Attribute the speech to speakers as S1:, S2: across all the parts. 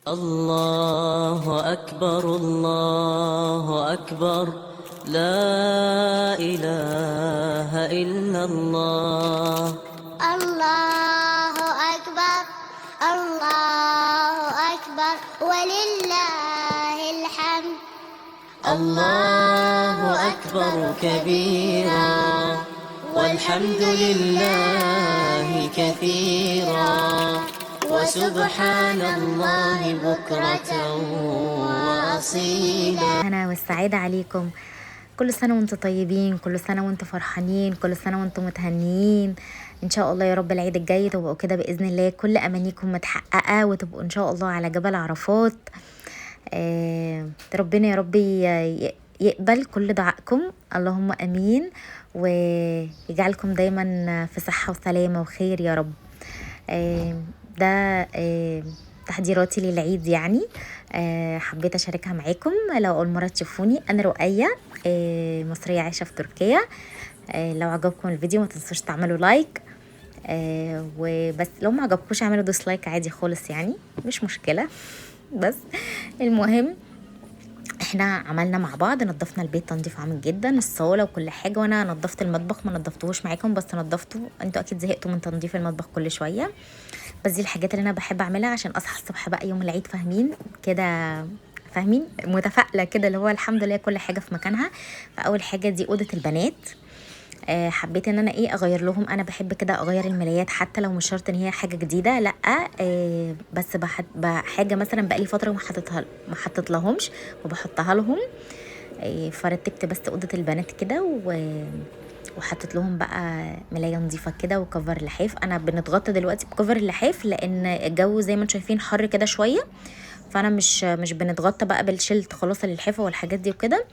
S1: الله أكبر الله أكبر، لا إله إلا الله.
S2: الله أكبر الله أكبر ولله الحمد.
S1: الله أكبر كبيرا والحمد لله كثيرا وسبحان الله بكرة وأصيلا.
S3: أنا والسعادة عليكم. كل سنة وانتم طيبين، كل سنة وانتم فرحانين، كل سنة وانتم متهنيين. ان شاء الله يا رب العيد الجاي تبقوا كده بإذن الله كل أمانيكم متحققة، وتبقوا ان شاء الله على جبل عرفات. ربنا يا رب يقبل كل دعائكم، اللهم امين، ويجعلكم دايما في صحة وسلامة وخير يا رب. ده تحضيراتي للعيد يعني. حبيت اشاركها معاكم. لو اول مره تشوفوني، انا رؤية، مصريه عايشه في تركيا. لو عجبكم الفيديو ما تنسوش تعملوا لايك، وبس لو ما عجبكوش اعملوا ديسلايك عادي خالص، يعني مش مشكله. بس المهم احنا عملنا مع بعض، نظفنا البيت تنظيف عامل جدا، الصاله وكل حاجه، وانا نظفت المطبخ، ما نظفتهوش معاكم بس نظفته. انتوا اكيد زهقتوا من تنظيف المطبخ كل شويه، بس دي الحاجات اللي انا بحب اعملها عشان اصحى الصبح بقى يوم العيد فاهمين كده، فاهمين، متفائله كده، اللي هو الحمد لله كل حاجه في مكانها. فاول حاجه دي اوضه البنات. حبيت ان انا اغير لهم. انا بحب كده اغير الملايات حتى لو مش شرط ان هي حاجه جديده، لا. بس حاجه مثلا بقالي فتره ما حطيت لهمش وبحطها لهم. فرتبت بس اوضه البنات كده وحطيت لهم بقى ملايه نظيفه كده وكفر لحاف. انا بنتغطى دلوقتي بكفر اللحاف لان الجو زي ما انتم شايفين حر كده شويه، فانا مش بنتغطى بقى بالشلت خلاص للحافه والحاجات دي وكده.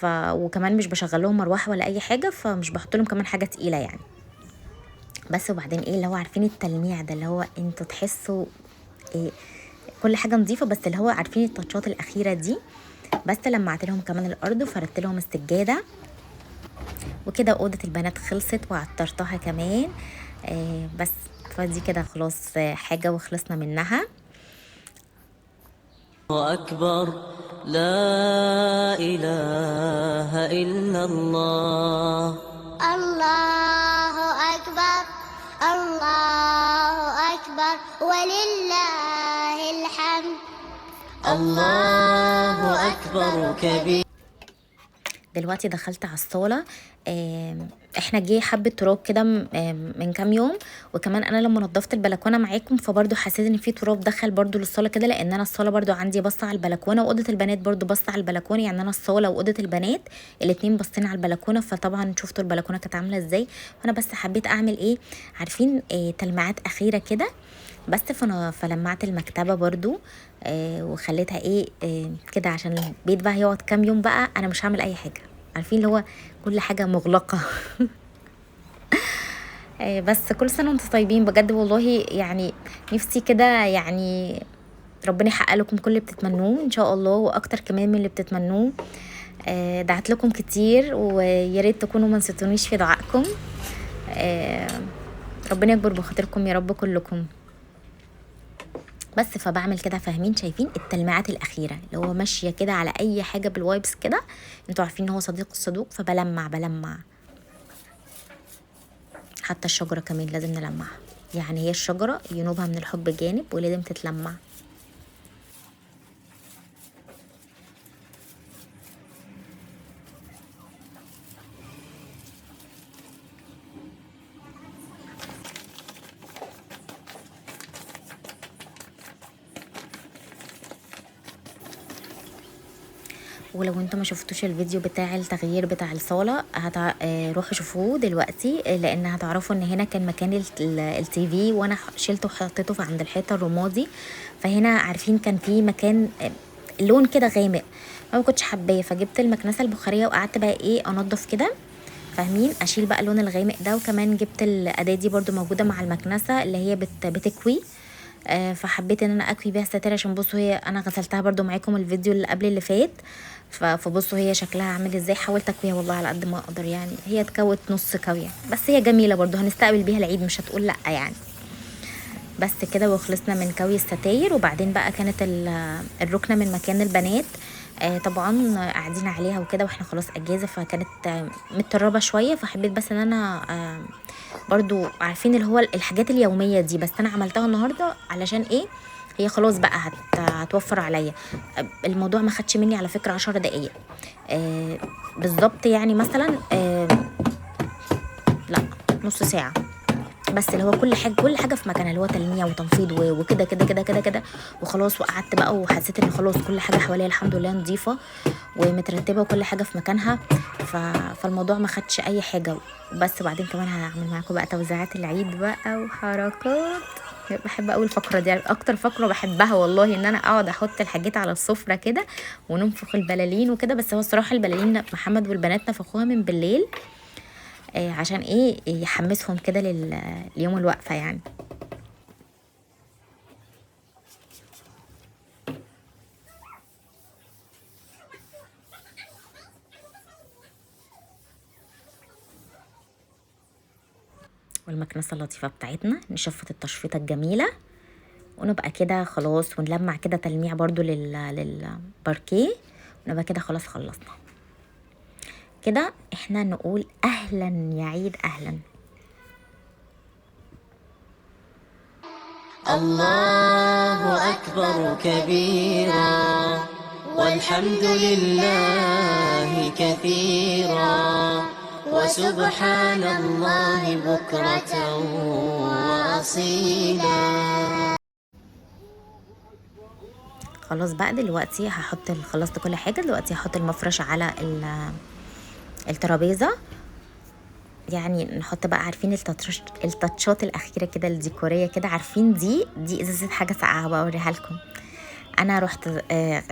S3: وكمان مش بشغل لهم مروحه ولا اي حاجه، فمش بحط لهم كمان حاجه تقيله يعني. بس وبعدين اللي هو عارفين التلميع ده، اللي هو انتوا تحسوا كل حاجه نظيفه، بس اللي هو عارفين التاتشات الاخيره دي. بس لمعت لهم كمان الارض وفردت لهم السجاده وكده. اوضه البنات خلصت وعطرتها كمان. بس فدي كده خلاص حاجه وخلصنا منها.
S1: الله أكبر، لا إله إلا الله.
S2: الله أكبر الله أكبر ولله الحمد.
S1: الله أكبر كبير.
S3: دلوقتي دخلت على الصاله. احنا جه حبه تراب كده من كام يوم، وكمان انا لما نظفت البلكونه معاكم فبرضو حسيت ان في تراب دخل برضو للصاله كده، لان انا الصاله برضو عندي بصه على البلكونه، واوضه البنات برضو بصه على البلكونه، يعني انا الصاله واوضه البنات الاتنين باصين على البلكونه. فطبعا شفتوا البلكونه كانت عامله ازاي. فانا بس حبيت اعمل عارفين تلميعات اخيره كده بس. فلمعت المكتبه برضو، وخليتها كده عشان البيت بقى هيقعد كام يوم بقى انا مش هعمل اي حاجه، عارفين اللي هو كل حاجه مغلقه. بس كل سنه وانتم طيبين بجد والله، يعني نفسي كده يعني ربنا يحقق لكم كل اللي بتتمنوه ان شاء الله، واكتر كمان من اللي بتتمنوه. دعت لكم كتير ويا ريت تكونوا ما نسيتونيش في دعائكم. ربنا يكبر بخاطركم يا رب كلكم. بس فبعمل كده فاهمين، شايفين التلميعات الاخيره اللي هو ماشيه كده على اي حاجه بالوايبس كده. انتوا عارفين ان هو صديق الصدوق، فبلمع حتى الشجره كمان لازم نلمعها، يعني هي الشجره ينوبها من الحب جانب ولازم تتلمع. ولو انتم ما شفتوش الفيديو بتاع التغيير بتاع الصاله روحوا شوفوه دلوقتي، لان هتعرفوا ان هنا كان مكان التي في وانا شلته وحطيته عند الحيطه الرمادي. فهنا عارفين كان في مكان لون كده غامق، ما كنتش حباه، فجبت المكنسه البخاريه وقعدت بقى انضف كده فاهمين، اشيل بقى اللون الغامق ده. وكمان جبت الاداه دي برده موجوده مع المكنسه اللي هي بتكوي. فحبيت ان انا اكوي بيها الستاير عشان بصوا هي انا غسلتها برده معاكم الفيديو اللي قبل اللي فات. فبصوا هي شكلها عامل ازاي. حاولت اكويها والله على قد ما اقدر، يعني هي اتكوت نص كويه بس هي جميله برده، هنستقبل بيها العيد مش هتقول لا يعني. بس كده وخلصنا من كوي الستاير. وبعدين بقى كانت الركنه من مكان البنات طبعا قاعدين عليها وكده، واحنا خلاص اجازه، فكانت متطربه شويه، فحبيت بس ان انا برضو عارفين اللي هو الحاجات اليوميه دي، بس انا عملتها النهارده علشان ايه، هي خلاص بقى هتوفر عليا. الموضوع ما خدش مني على فكره 10 دقايق بالظبط، يعني مثلا لا نص ساعه بس، اللي هو كل حاجه في مكانها، اللي هو تلميع وتنفيض وكده كده كده كده كده وخلاص. وقعدت بقى وحسيت ان خلاص كل حاجه حواليا الحمد لله نظيفه ومترتبه وكل حاجه في مكانها، فالموضوع ما خدش اي حاجه بس. وبعدين كمان هعمل معاكم بقى توزيعات العيد بقى وحركات. بحب قوي الفقره دي، اكتر فقره بحبها والله، ان انا اقعد احط الحاجات على السفره كده وننفخ البلالين وكده. بس هو الصراحه البلالين محمد والبنات نفخوها من بالليل عشان ايه يحمسهم كده ليوم الوقفة يعني. والمكنسة اللطيفة بتاعتنا نشفط التشفيطة الجميلة ونبقى كده خلاص، ونلمع كده تلميع برضو للباركيه، ونبقى كده خلاص خلصنا كده. احنا نقول اهلا يا عيد، اهلا.
S1: الله أكبر كبيرا والحمد لله كثيرا وسبحان الله بكرة وأصيلا.
S3: خلاص بقى دلوقتي خلصت كل حاجة. دلوقتي هحط المفرش على الترابيزة، يعني نحط بقى عارفين التاتشات الاخيره كده الديكوريه كده، عارفين دي ازازه حاجه ساقعه بقى اوريها لكم. انا رحت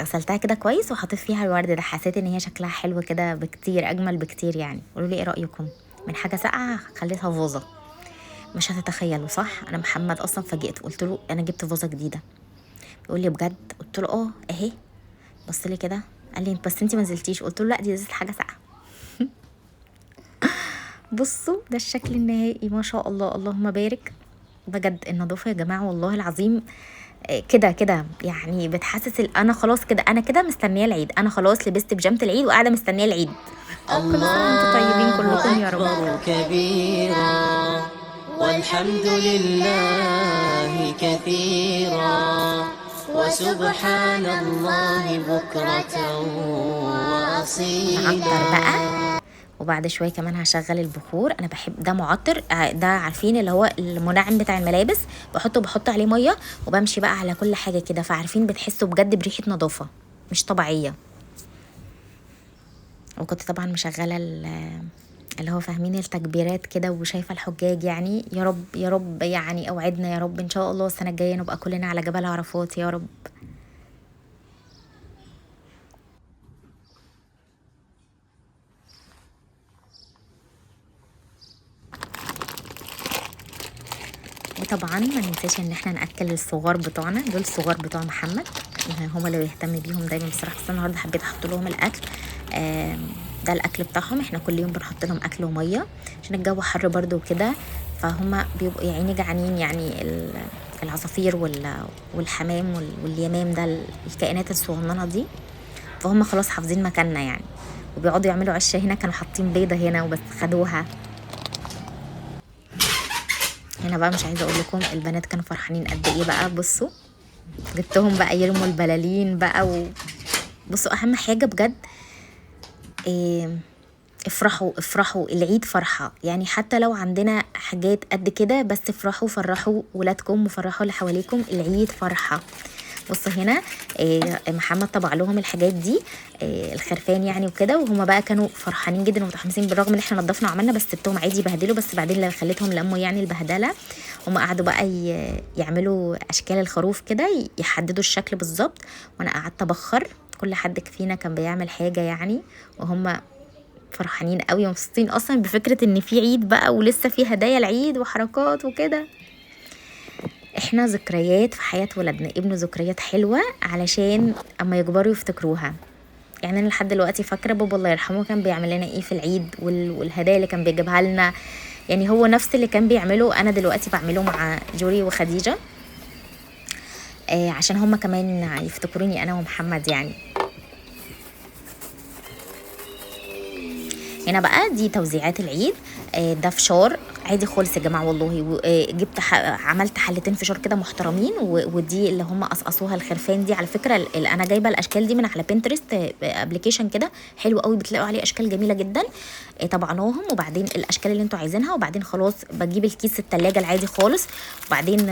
S3: غسلتها كده كويس وحطيت فيها الورد ده، حسيت ان هي شكلها حلو كده بكتير، اجمل بكتير يعني. قولوا لي ايه رايكم؟ من حاجه ساقعه خليتها فوزه، مش هتتخيلوا صح؟ انا محمد اصلا فاجئت، قلت له انا جبت فوزه جديده، يقول لي بجد؟ قلت له اهي. بص لي كده قال لي بس انت ما نزلتيش، قلت له لا دي ازازه حاجه ساقعه. بصوا ده الشكل النهائي، ما شاء الله اللهم بارك. بجد النظافه يا جماعه والله العظيم كده كده يعني بتحسس انا خلاص كده، انا كده مستنيه العيد، انا خلاص لبست بيجامه العيد وقاعده مستنيه العيد. كل سنه وانتم طيبين كلكم يا رب.
S1: الله أكبر كبيرا والحمد لله كثيرا وسبحان الله بكرة وأصيلا.
S3: نعطر بقى، وبعد شويه كمان هشغل البخور. انا بحب ده معطر، ده عارفين اللي هو المنعم بتاع الملابس، بحط عليه ميه وبمشي بقى على كل حاجه كده، فعارفين بتحسوا بجد بريحه نظافه مش طبيعيه. وكنت طبعا مشغله اللي هو فاهمين التكبيرات كده، وشايفه الحجاج يعني. يا رب يا رب يعني اوعدنا يا رب ان شاء الله السنه الجايه نبقى كلنا على جبل عرفات يا رب. وطبعا ما ننساش ان احنا ناكل الصغار بتوعنا، دول الصغار بتوع محمد هما اللي بيهتم بيهم دايما بصراحه. بس النهارده حبيت احط لهم الاكل، ده الاكل بتاعهم. احنا كل يوم بنحط لهم اكل وميه عشان الجو حر برده وكده، فهم بيبقوا يا عيني جعانين يعني. العصافير والحمام واليمام ده الكائنات الصغننه دي، فهم خلاص حافظين مكاننا يعني، وبيقعدوا يعملوا عشه هنا. كانوا حاطين بيضه هنا وبس خدوها هنا بقى. مش عايزه اقول لكم البنات كانوا فرحانين قد ايه بقى. بصوا جبتهم بقى يرموا البلالين بقى بصوا اهم حاجه بجد افرحوا العيد فرحه يعني، حتى لو عندنا حاجات قد كده بس افرحوا، فرحوا ولادكم وفرحوا اللي حواليكم، العيد فرحه. بصوا هنا محمد طبع لهم الحاجات دي الخرفان يعني وكده، وهما بقى كانوا فرحانين جدا ومتحمسين، بالرغم ان احنا نضفنا وعملنا بس سبتهم عادي يبهدلوا. بس بعدين اللي خليتهم لموا يعني البهدله، هما قعدوا بقى يعملوا اشكال الخروف كده، يحددوا الشكل بالظبط، وانا قعدت ابخر. كل حد فينا كان بيعمل حاجه يعني، وهم فرحانين قوي ومبسوطين اصلا بفكره ان في عيد بقى ولسه في هدايا العيد وحركات وكده. احنا ذكريات في حياه ولادنا، ابنوا ذكريات حلوه علشان اما يكبروا يفتكروها. يعني انا لحد دلوقتي فاكره بابا الله يرحمه كان بيعمل لنا ايه في العيد، والهدايا اللي كان بيجيبها لنا، يعني هو نفس اللي كان بيعمله انا دلوقتي بعمله مع جوري وخديجه. عشان هم كمان يفتكروني انا ومحمد يعني. هنا بقى دي توزيعات العيد. ده فشار عادي خالص يا جماعه والله. جبت عملت حلتين فشار كده محترمين، ودي اللي هم قصقصوها الخرفان دي. على فكره انا جايبه الاشكال دي من على بنترست، ابلكيشن كده حلو قوي، بتلاقوا عليه اشكال جميله جدا. طبعناهم، وبعدين الاشكال اللي انتوا عايزينها، وبعدين خلاص بجيب الكيس التلاجة العادي خالص، وبعدين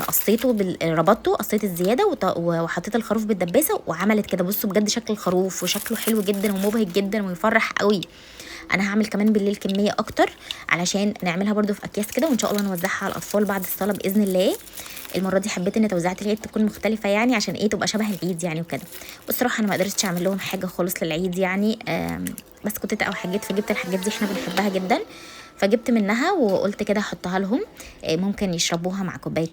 S3: قصيته ربطته، قصيت الزياده وحطيت الخروف بالدباسه، وعملت كده. بصوا بجد شكل الخروف وشكله حلو جدا ومبهج جدا ويفرح قوي. انا هعمل كمان بالليل كميه اكتر علشان نعملها برده في اكياس كده، وان شاء الله نوزعها على الاطفال بعد الصلاه باذن الله. المره دي حبيت ان توزيعات العيد تكون مختلفه يعني، عشان ايه تبقى شبه العيد يعني وكده. والصراحه انا ما قدرتش اعمل لهم حاجه خالص للعيد يعني، بس كنت او حاجات، فجبت الحاجات دي احنا بنحبها جدا، فجبت منها وقلت كده احطها لهم. ممكن يشربوها مع كوبايه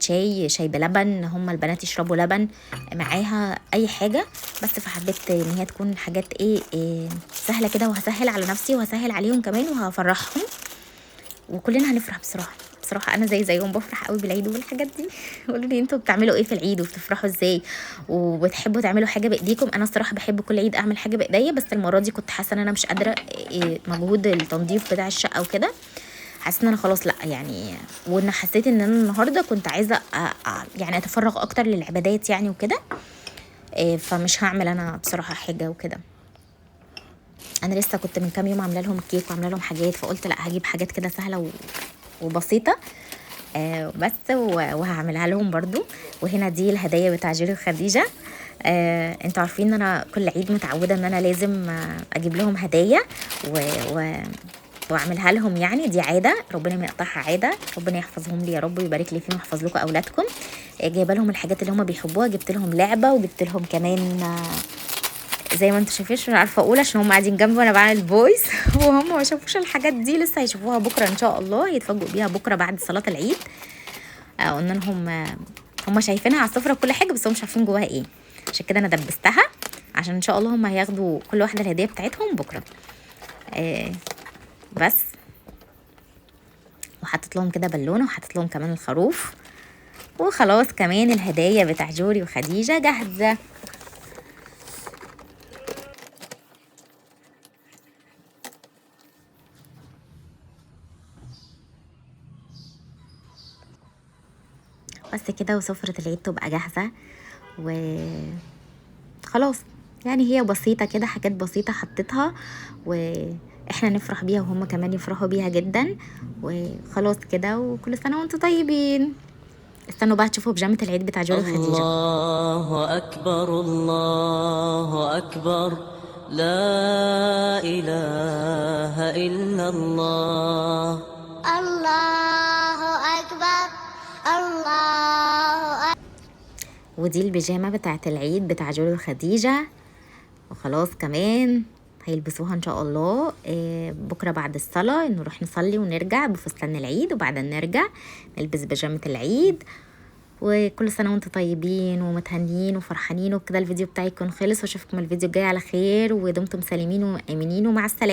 S3: شاي بلبن، هم البنات يشربوا لبن معاها اي حاجه. بس فحبيت ان هي تكون حاجات ايه سهله كده، وهسهل على نفسي وهسهل عليهم كمان وهفرحهم، وكلنا هنفرح. بصراحه انا زيهم بفرح قوي بالعيد وبالحاجات دي. قولوا لي انتوا بتعملوا ايه في العيد وبتفرحوا ازاي وبتحبوا تعملوا حاجه بايديكم؟ انا الصراحه بحب كل عيد اعمل حاجه بايديا، بس المره دي كنت حاسه ان انا مش قادره مجهود التنظيف بتاع الشقه وكده. حاسه ان انا خلاص لا يعني، وان حسيت ان انا النهارده كنت عايزه يعني اتفرغ اكتر للعبادات يعني وكده. فمش هعمل انا بصراحه حاجه وكده. انا لسه كنت من كام يوم عامله لهم كيك وعامله لهم حاجات، فقلت لا هجيب حاجات كده سهله وبسيطه بس وهعملها لهم برضو. وهنا دي الهدايا بتاع جيري وخديجه. انتوا عارفين ان انا كل عيد متعوده ان انا لازم اجيب لهم هدايا واعملها لهم يعني. دي عاده ربنا ما يقطعها، عاده ربنا يحفظهم لي يا رب ويبارك لي فيهم ويحفظ لكم اولادكم. جايبه لهم الحاجات اللي هم بيحبوها، جبت لهم لعبه وجبت لهم كمان زي ما انتوا شايفين، مش عارفه اقول عشان هم قاعدين جنبي وانا بعمل فويس وهم ما شافوش الحاجات دي لسه، هيشوفوها بكره ان شاء الله، يتفاجئوا بيها بكره بعد صلاه العيد. قلنا لهم هم شايفينها على السفره وكل حاجه، بس هم مش عارفين جواها ايه، عشان كده انا دبستها عشان ان شاء الله هم هياخدوا كل واحده الهديه بتاعتهم بكره. بس وحطت لهم كده بالونه، وحطت لهم كمان الخروف، وخلاص كمان الهدايا بتاع جوري وخديجه جاهزه. بس كده وسفرة العيد تبقى جاهزة وخلاص يعني. هي بسيطة كده، حاجات بسيطة حطيتها واحنا نفرح بيها وهم كمان يفرحوا بيها جدا، وخلاص كده. وكل سنة وانتم طيبين. استنوا بقى تشوفوا بيجامة العيد بتاع جوري وخديجة.
S1: الله أكبر الله أكبر، لا إله إلا الله.
S2: الله أكبر الله أكبر.
S3: ودي البيجامة بتاعت العيد بتاع جوري وخديجة، وخلاص كمان هيلبسوها ان شاء الله بكره بعد الصلاه، نروح نصلي ونرجع بفستان العيد، وبعدين نرجع نلبس بيجامه العيد. وكل سنه وانتم طيبين ومتهنيين وفرحانين. وكده الفيديو بتاعي يكون خلص، واشوفكم الفيديو الجاي على خير، ودمتم سالمين وامنين، ومع السلامه.